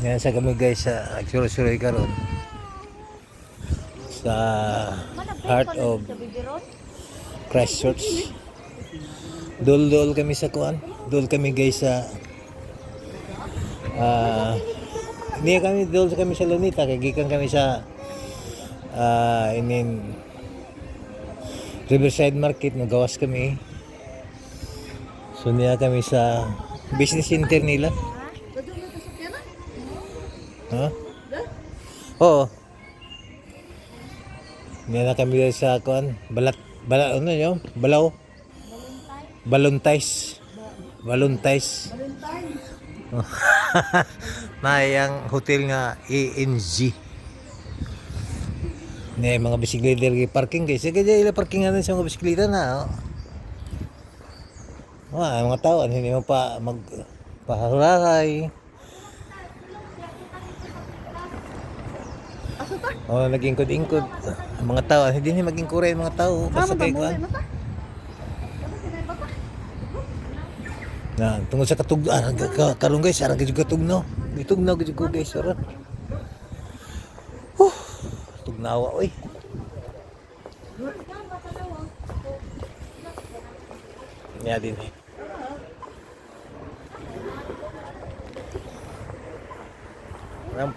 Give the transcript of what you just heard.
Yan sa kami guys sa agsuroy karon sa heart of Christchurch. Dol kami sa kuan. Dol kami guys sa hindi kami dol kami sa Lunita kay gikan kami sa Riverside Market, nagawas kami. So niya kami sa business center nila. Ha? Oo. Niya na kami sa kuan, balat ano yun? Balaw. Balontais. Mayang hotel nga ANG. Ni mga bisikleta lagi parking guys. Sige ila parkingan sa mga bisikleta na. Mga tao hindi mo pa magpahulahay. Nagingkod-ingkod. Mga tao hindi ni maging kuray mga tao basta kay kuan. Na tungod sa katugnaw karon guys, ara gid katugnaw. Gitugnaw gid ko guys, ara. Tugnawa oy. Ya din eh. Ang